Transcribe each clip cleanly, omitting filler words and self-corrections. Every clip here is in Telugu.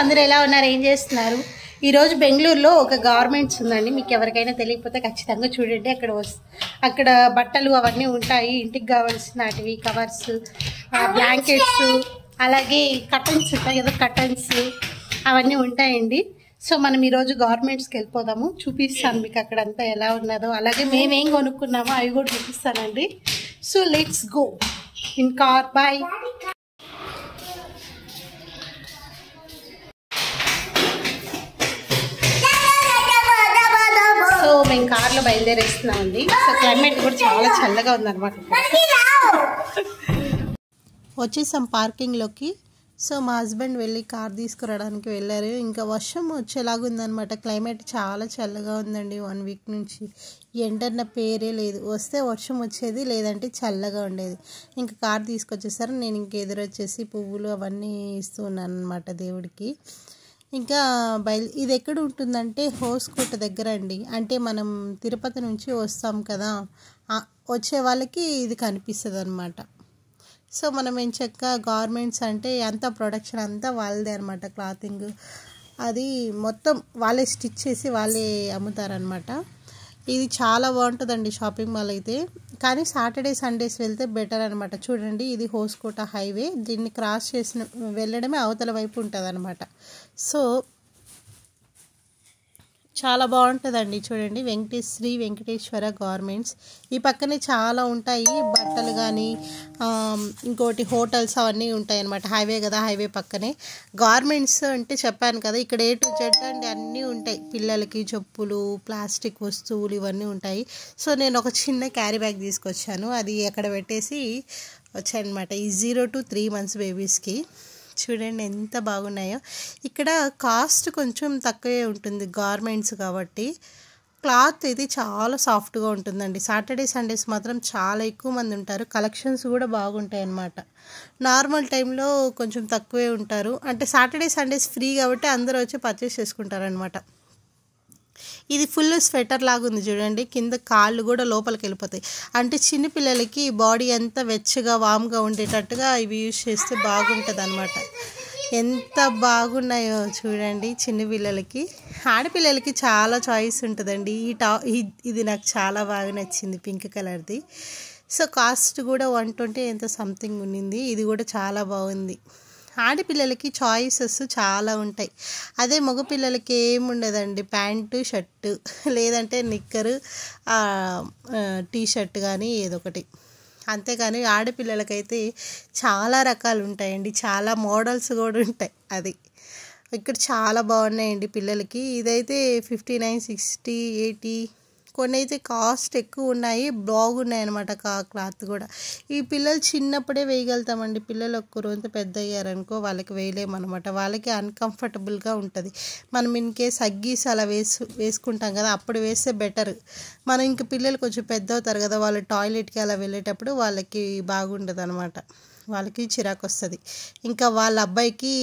అందరూ ఎలా ఉన్నారు, ఏం చేస్తున్నారు? ఈరోజు బెంగళూరులో ఒక గార్మెంట్స్ ఉందండి. మీకు ఎవరికైనా తెలియకపోతే ఖచ్చితంగా చూడండి. అక్కడ బట్టలు అవన్నీ ఉంటాయి, ఇంటికి కావాల్సినవి, కవర్స్, బ్లాంకెట్స్, అలాగే కర్టన్స్ ఉంటాయి కదా, కర్టన్స్ అవన్నీ ఉంటాయండి. సో మనం ఈరోజు గార్మెంట్స్కి వెళ్ళిపోదాము, చూపిస్తాను మీకు అక్కడంతా ఎలా ఉన్నదో, అలాగే మేమేం కొనుక్కున్నామో అవి కూడా చూపిస్తానండి. So let's go in car. Bye. So మేము కార్లో బయలుదేరేస్తున్నామండి. సో క్లైమేట్ కూడా చాలా చల్లగా ఉందన్నమాట. వచ్చేసాం పార్కింగ్లోకి. సో మా హస్బెండ్ వెళ్ళి కార్ తీసుకురావడానికి వెళ్ళారు. ఇంకా వర్షం వచ్చేలాగా ఉందన్నమాట. క్లైమేట్ చాలా చల్లగా ఉందండి. 1 వీక్ నుంచి ఎండన్న పేరే లేదు. వస్తే వర్షం వచ్చేది, లేదంటే చల్లగా ఉండేది. ఇంకా కార్ తీసుకొచ్చేసారు. నేను ఇంక ఎదురొచ్చేసి పువ్వులు అవన్నీ ఇస్తూ ఉన్నాను అనమాట దేవుడికి. ఇంకా ఇది ఎక్కడ ఉంటుందంటే హోస్కోట దగ్గర అండి. అంటే మనం తిరుపతి నుంచి వస్తాం కదా, వచ్చే వాళ్ళకి ఇది కనిపిస్తుంది అనమాట. సో మనం ఏం చక్క గార్మెంట్స్ అంటే అంతా ప్రొడక్షన్ అంతా వాళ్ళదే అనమాట. క్లాతింగ్ అది మొత్తం వాళ్ళే స్టిచ్ చేసి వాళ్ళే అమ్ముతారనమాట. ఇది చాలా బాగుంటుందండి షాపింగ్ మాల్ అయితే. కానీ సాటర్డే సండేస్ వెళ్తే బెటర్ అనమాట. చూడండి, ఇది హోస్కోట హైవే. దీన్ని క్రాస్ చేసిన వెళ్ళడమే అవతల వైపు ఉంటుంది అనమాట. సో చాలా బాగుంటుందండి. చూడండి, శ్రీ వెంకటేశ్వర గార్మెంట్స్. ఈ పక్కనే చాలా ఉంటాయి బట్టలు కానీ, ఇంకోటి హోటల్స్ అవన్నీ ఉంటాయి అన్నమాట. హైవే కదా, హైవే పక్కనే గార్మెంట్స్ అంటే చెప్పాను కదా, ఇక్కడ A to Z అండి అన్నీ ఉంటాయి. పిల్లలకి చెప్పులు, ప్లాస్టిక్ వస్తువులు ఇవన్నీ ఉంటాయి. సో నేను ఒక చిన్న క్యారీ బ్యాగ్ తీసుకొచ్చాను, అది అక్కడ పెట్టేసి వచ్చానమాట. ఈ 0 to 3 months బేబీస్కి. చూడండి ఎంత బాగున్నాయో. ఇక్కడ కాస్ట్ కొంచెం తక్కువే ఉంటుంది గార్మెంట్స్ కాబట్టి. క్లాత్ అయితే చాలా సాఫ్ట్గా ఉంటుందండి. సాటర్డే సండేస్ మాత్రం చాలా ఎక్కువ మంది ఉంటారు. కలెక్షన్స్ కూడా బాగుంటాయి అన్నమాట. నార్మల్ టైంలో కొంచెం తక్కువే ఉంటారు. అంటే సాటర్డే సండేస్ ఫ్రీ కాబట్టి అందరూ వచ్చి పర్చేస్ చేసుకుంటారనమాట. ఇది ఫుల్ స్వెటర్ లాగా ఉంది చూడండి. కింద కాళ్ళు కూడా లోపలికి వెళ్ళిపోతాయి. అంటే చిన్నపిల్లలకి బాడీ అంతా వెచ్చగా వామ్గా ఉండేటట్టుగా ఇవి యూజ్ చేస్తే బాగుంటుంది అనమాట. ఎంత బాగున్నాయో చూడండి. చిన్నపిల్లలకి, ఆడపిల్లలకి చాలా చాయిస్ ఉంటుందండి. ఇది నాకు చాలా బాగా నచ్చింది, పింక్ కలర్ది. సో కాస్ట్ కూడా 120 ఎంత సంథింగ్ ఉన్నింది. ఇది కూడా చాలా బాగుంది. ఆడపిల్లలకి చాయిసెస్ చాలా ఉంటాయి. అదే మగపిల్లలకి ఏముండదండి, ప్యాంటు షర్టు లేదంటే నిక్కరు, టీ షర్ట్ కానీ ఏదో ఒకటి. అంతేకాని ఆడపిల్లలకైతే చాలా రకాలు ఉంటాయండి, చాలా మోడల్స్ కూడా ఉంటాయి. అది ఇక్కడ చాలా బాగున్నాయండి పిల్లలకి. ఇదైతే 59, 60, 80, కొన్ని అయితే కాస్ట్ ఎక్కువ ఉన్నాయి, బాగున్నాయి అనమాట. క్లాత్ కూడా ఈ పిల్లలు చిన్నప్పుడే వేయగలుగుతామండి. పిల్లలు ఒక్క రోజు పెద్ద అయ్యారనుకో వాళ్ళకి వేయలేమన్నమాట. వాళ్ళకి అన్కంఫర్టబుల్గా ఉంటుంది. మనం ఇన్ కేస్ అగ్గీస్ అలా వేసుకుంటాం కదా, అప్పుడు వేస్తే బెటర్. మనం ఇంక పిల్లలు కొంచెం పెద్ద అవుతారు కదా, వాళ్ళు టాయిలెట్కి అలా వెళ్ళేటప్పుడు వాళ్ళకి బాగుండదు అనమాట. వాళ్ళకి చిరాకు వస్తుంది. ఇంకా వాళ్ళ అబ్బాయికి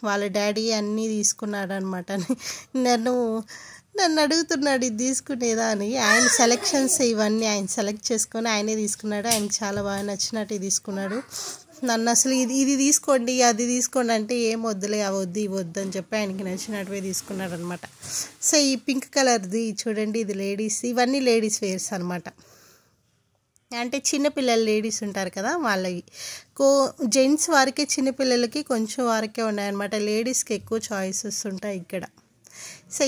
వాళ్ళ డాడీ అన్నీ తీసుకున్నాడు అనమాట. నన్ను అడుగుతున్నాడు ఇది తీసుకునేదా అని. ఆయన సెలెక్షన్స్ ఇవన్నీ ఆయన సెలెక్ట్ చేసుకొని ఆయనే తీసుకున్నాడు. ఆయనకి చాలా బాగా నచ్చినట్టు తీసుకున్నాడు. నన్ను అసలు ఇది తీసుకోండి, అది తీసుకోండి అంటే ఏం వద్దులే, అవద్దు ఇవద్దు అని చెప్పి ఆయనకి నచ్చినట్టువే తీసుకున్నాడు అనమాట. సో ఈ పింక్ కలర్ది చూడండి, ఇది లేడీస్, ఇవన్నీ లేడీస్ వేర్స్ అనమాట. అంటే చిన్నపిల్లలు లేడీస్ ఉంటారు కదా వాళ్ళవి. జెంట్స్ వారికే, చిన్నపిల్లలకి కొంచెం వారికే ఉన్నాయన్నమాట. లేడీస్కి ఎక్కువ చాయిసెస్ ఉంటాయి ఇక్కడ. సో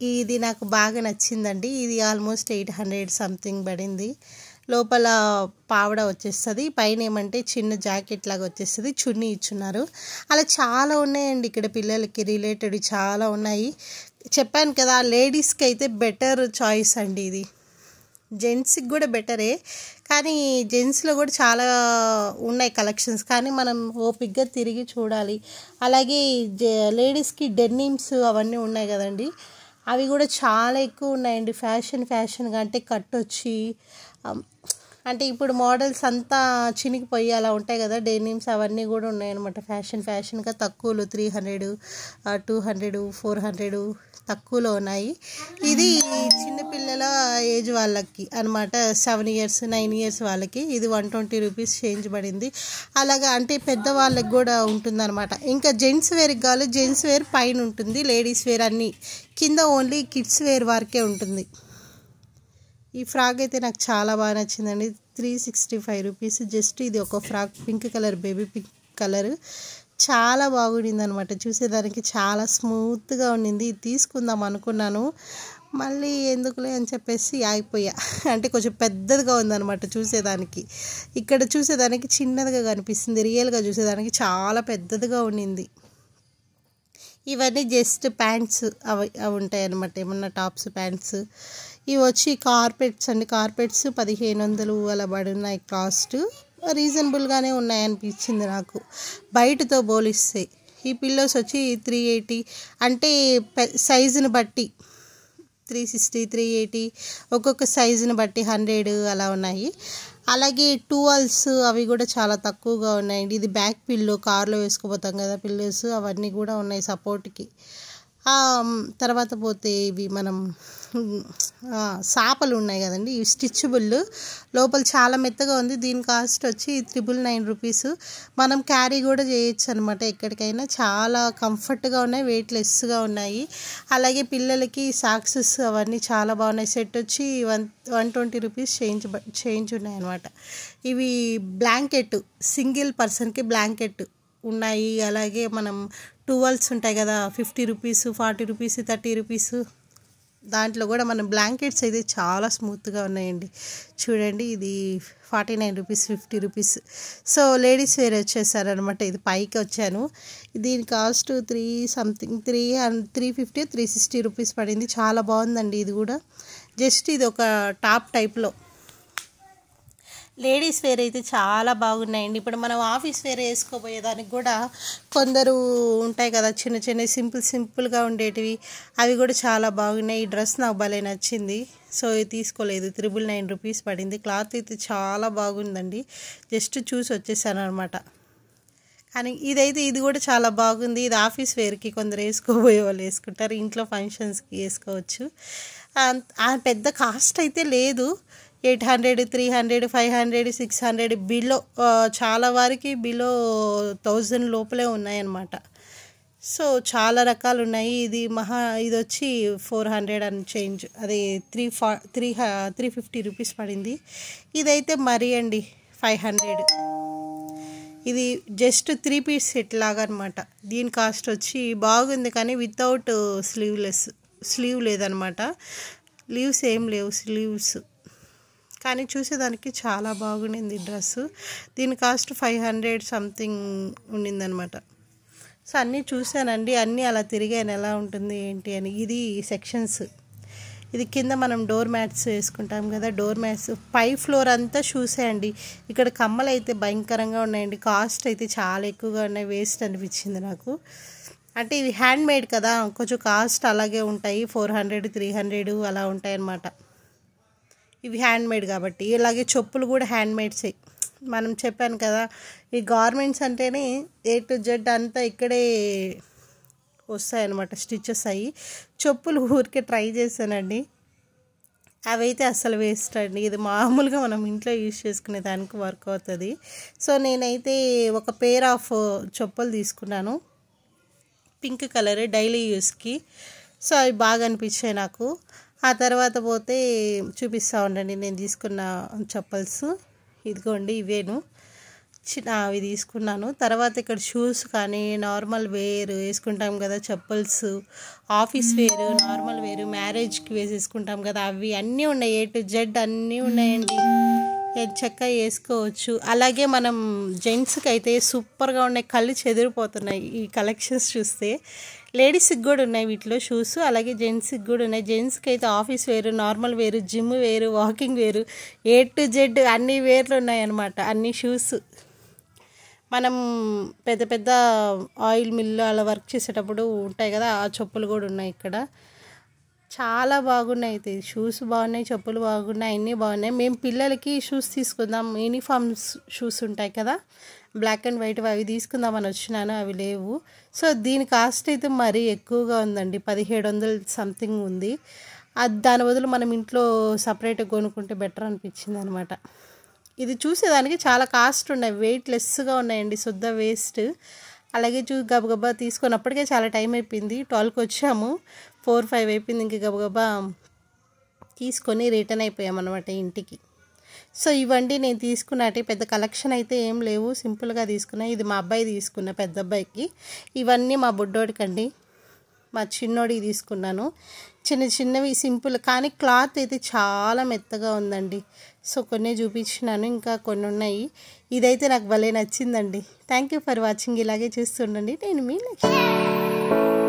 ఇది నాకు బాగా నచ్చిందండి. ఇది ఆల్మోస్ట్ 800 సంథింగ్ పడింది. లోపల పావడ వచ్చేస్తుంది, పైన ఏమంటే చిన్న జాకెట్ లాగా వచ్చేస్తుంది, చున్నీ ఇచ్చున్నారు. అలా చాలా ఉన్నాయండి ఇక్కడ పిల్లలకి రిలేటెడ్ చాలా ఉన్నాయి. చెప్పాను కదా, లేడీస్కి అయితే బెటర్ చాయిస్ అండి ఇది. జెంట్స్కి కూడా బెటరే, కానీ జెంట్స్లో కూడా చాలా ఉన్నాయి కలెక్షన్స్, కానీ మనం ఓపిక్గా తిరిగి చూడాలి. అలాగే లేడీస్కి డెనిమ్స్ అవన్నీ ఉన్నాయి కదండి, అవి కూడా చాలా ఎక్కువ ఉన్నాయండి. ఫ్యాషన్గా అంటే కట్ వచ్చి అంటే ఇప్పుడు మోడల్స్ అంతా చినిగిపోయి అలా ఉంటాయి కదా, డెనిమ్స్ అవన్నీ కూడా ఉన్నాయన్నమాట. ఫ్యాషన్గా తక్కువలో 300, 200, 400 తక్కువలో ఉన్నాయి. ఇది చిన్నపిల్లల ఏజ్ వాళ్ళకి అనమాట, 7 years 9 years వాళ్ళకి ఇది 120 రూపీస్ చేంజ్ పడింది. అలాగా అంటే పెద్దవాళ్ళకి కూడా ఉంటుందన్నమాట. ఇంకా జెంట్స్ వేర్కి కావాలి, జెంట్స్ వేర్ పైన ఉంటుంది, లేడీస్ వేర్ అన్నీ కింద, ఓన్లీ కిడ్స్ వేర్ వరకే ఉంటుంది. ఈ ఫ్రాక్ అయితే నాకు చాలా బాగా నచ్చిందండి. 365 రూపీస్ జస్ట్. ఇది ఒక frock pink colour, baby pink colour, చాలా బాగుండింది అనమాట. చూసేదానికి చాలా స్మూత్గా ఉండింది. తీసుకుందాం అనుకున్నాను, మళ్ళీ ఎందుకులే అని చెప్పేసి ఆగిపోయా. అంటే కొంచెం పెద్దదిగా ఉందన్నమాట చూసేదానికి. ఇక్కడ చూసేదానికి చిన్నదిగా కనిపిస్తుంది, రియల్గా చూసేదానికి చాలా పెద్దదిగా ఉండింది. ఇవన్నీ జస్ట్ ప్యాంట్స్ అవి ఉంటాయి అన్నమాట, ఏమన్నా టాప్స్ ప్యాంట్స్. ఇవి వచ్చి కార్పెట్స్ అండి. కార్పెట్స్ 1500 అలా పడున్నాయి కాస్ట్. రీజనబుల్గానే ఉన్నాయి అనిపించింది నాకు బయటతో పోలిస్తే. ఈ పిల్లోస్ వచ్చి 380, అంటే సైజుని బట్టి 360, 380, ఒక్కొక్క సైజుని బట్టి 100 అలా ఉన్నాయి. అలాగే టూవల్స్ అవి కూడా చాలా తక్కువగా ఉన్నాయండి. ఇది బ్యాక్ పిల్లో, కార్లో వేసుకోపోతాం కదా పిల్లోస్, అవన్నీ కూడా ఉన్నాయి సపోర్ట్కి. తర్వాత పోతే ఇవి మనం సాపలు ఉన్నాయి కదండి, ఇవి స్టిచ్బుల్, లోపల చాలా మెత్తగా ఉంది. దీని కాస్ట్ వచ్చి 999 రూపీస్. మనం క్యారీ కూడా చేయొచ్చు అనమాట ఎక్కడికైనా. చాలా కంఫర్ట్గా ఉన్నాయి, వెయిట్లెస్గా ఉన్నాయి. అలాగే పిల్లలకి సాక్సెస్ అవన్నీ చాలా బాగున్నాయి. సెట్ వచ్చి 120 రూపీస్ చేంజ్ ఉన్నాయి అనమాట. ఇవి బ్లాంకెట్, సింగిల్ పర్సన్కి బ్లాంకెట్ ఉన్నాయి. అలాగే మనం టూవల్స్ ఉంటాయి కదా, 50 రూపీస్, 40 రూపీస్, 30 రూపీస్, దాంట్లో కూడా మనం బ్లాంకెట్స్ అయితే చాలా స్మూత్గా ఉన్నాయండి. చూడండి, ఇది 49 rupees, 50 rupees. So ladies wear వచ్చేసారనమాట. ఇది పైకి వచ్చాను. దీని కాస్ట్ 350, 360 రూపీస్ పడింది. చాలా బాగుందండి ఇది కూడా. జస్ట్ ఇది ఒక టాప్ టైప్లో. లేడీస్ వేర్ అయితే చాలా బాగున్నాయండి. ఇప్పుడు మనం ఆఫీస్ వేర్ వేసుకోబోయేదానికి కూడా కొందరు ఉంటాయి కదా చిన్న చిన్న సింపుల్గా ఉండేటివి, అవి కూడా చాలా బాగున్నాయి. ఈ డ్రెస్ నాకు భలే నచ్చింది, సో ఇది తీసుకోలేదు. 999 రూపీస్ పడింది. క్లాత్ అయితే చాలా బాగుందండి. జస్ట్ చూసి వచ్చేసాను అనమాట. కానీ ఇది కూడా చాలా బాగుంది. ఇది ఆఫీస్ వేర్కి కొందరు వేసుకోబోయే వాళ్ళు వేసుకుంటారు, ఇంట్లో ఫంక్షన్స్కి వేసుకోవచ్చు. పెద్ద కాస్ట్ అయితే లేదు. 800, 300, 500, 600 బిలో, చాలా వారికి బిలో 1000 లోపలే ఉన్నాయన్నమాట. సో చాలా రకాలు ఉన్నాయి. ఇది వచ్చి 400 అండ్ చేంజ్, అది 350 రూపీస్ పడింది. ఇదైతే మరీ అండి 500. ఇది జస్ట్ 3 పీస్ సెట్ లాగా అనమాట. దీని కాస్ట్ వచ్చి బాగుంది, కానీ వితౌట్ స్లీవ్ లేదనమాట. లీవ్స్ ఏం లేవు, స్లీవ్స్. కానీ చూసేదానికి చాలా బాగుండింది డ్రెస్సు. దీని కాస్ట్ 500 సంథింగ్ ఉండిందనమాట. సో అన్నీ చూశానండి, అన్నీ అలా తిరిగాను ఎలా ఉంటుంది ఏంటి అని. ఇది సెక్షన్స్. ఇది కింద మనం డోర్ మ్యాట్స్ వేసుకుంటాం కదా, డోర్ మ్యాట్స్. పై ఫ్లోర్ అంతా షూసే అండి. ఇక్కడ కమ్మలు అయితే భయంకరంగా ఉన్నాయండి. కాస్ట్ అయితే చాలా ఎక్కువగా ఉన్నాయి, వేస్ట్ అనిపించింది నాకు. అంటే ఇవి హ్యాండ్ మేడ్ కదా, కొంచెం కాస్ట్ అలాగే ఉంటాయి. 400, 300 అలా ఉంటాయి అన్నమాట. ఇవి హ్యాండ్ మేడ్ కాబట్టి. ఇలాగే చెప్పులు కూడా హ్యాండ్ మేడ్సే. మనం చెప్పాను కదా, ఈ గార్మెంట్స్ అంటేనే A to Z అంతా ఇక్కడే వస్తాయన్నమాట, స్టిచెస్ అయ్యి. చెప్పులు ఊరికే ట్రై చేశానండి, అవైతే అసలు వేస్ట్ అండి. ఇది మామూలుగా మనం ఇంట్లో యూజ్ చేసుకునే దానికి వర్క్ అవుతుంది. సో నేనైతే ఒక పేర్ ఆఫ్ చెప్పులు తీసుకున్నాను, పింక్ కలర్, డైలీ యూస్కి. సో అవి బాగా అనిపించాయి నాకు. ఆ తర్వాత పోతే చూపిస్తూ ఉండండి నేను తీసుకున్న చెప్పల్స్. ఇదిగోండి, ఇవేను అవి తీసుకున్నాను. తర్వాత ఇక్కడ షూస్ కానీ, నార్మల్ వేర్ వేసుకుంటాం కదా చెప్పల్స్, ఆఫీస్ వేరు, నార్మల్ వేరు, మ్యారేజ్కి వేసేసుకుంటాం కదా, అవి అన్నీ ఉన్నాయి. A to Z అన్నీ ఉన్నాయండి, చక్కగా వేసుకోవచ్చు. అలాగే మనం జెంట్స్కి అయితే సూపర్గా ఉన్నాయి, కళ్ళు చెదిరిపోతున్నాయి ఈ కలెక్షన్స్ చూస్తే. లేడీస్కి కూడా ఉన్నాయి వీటిలో షూస్, అలాగే జెంట్స్కి కూడా ఉన్నాయి. జెంట్స్కి అయితే ఆఫీస్ వేరు, నార్మల్ వేరు, జిమ్ వేరు, వాకింగ్ వేరు, A to Z అన్ని వేర్లు ఉన్నాయన్నమాట, అన్ని షూస్. మనం పెద్ద పెద్ద ఆయిల్ మిల్లు అలా వర్క్ చేసేటప్పుడు ఉంటాయి కదా, ఆ చెప్పులు కూడా ఉన్నాయి ఇక్కడ. చాలా బాగున్నాయి అయితే షూస్ బాగున్నాయి, చెప్పులు బాగున్నాయి, అన్నీ బాగున్నాయి. మేము పిల్లలకి షూస్ తీసుకుందాం, యూనిఫామ్ షూస్ ఉంటాయి కదా, బ్లాక్ అండ్ వైట్, అవి తీసుకుందామని వచ్చినాను, అవి లేవు. సో దీని కాస్ట్ అయితే మరీ ఎక్కువగా ఉందండి, 1700 సంథింగ్ ఉంది. అది దాని బదులు మనం ఇంట్లో సపరేట్గా కొనుక్కుంటే బెటర్ అనిపించింది అనమాట. ఇది చూసేదానికి చాలా కాస్ట్ ఉన్నాయి, వెయిట్ లెస్గా ఉన్నాయండి, శుద్ధ వేస్ట్. అలాగే గబగబా తీసుకున్నప్పటికే చాలా టైం అయిపోయింది, 12కి వచ్చాము, 4-5 అయిపోయింది. ఇంక గబగబా తీసుకొని రిటర్న్ అయిపోయామన్నమాట ఇంటికి. సో ఇవండి నేను తీసుకున్నట్టు, పెద్ద కలెక్షన్ అయితే ఏం లేవు, సింపుల్గా తీసుకున్నా. ఇది మా అబ్బాయి తీసుకున్న, పెద్ద అబ్బాయికి. ఇవన్నీ మా బుడ్డోడికండి, మా చిన్నోడికి తీసుకున్నాను. చిన్న చిన్నవి సింపుల్, కానీ క్లాత్ అయితే చాలా మెత్తగా ఉందండి. సో కొన్ని చూపించినాను, ఇంకా కొన్ని ఉన్నాయి. ఇదైతే నాకు భలే నచ్చిందండి. Thank you for watching. ఇలాగే చూస్తుండండి. నేను మీ లక్ష్మి.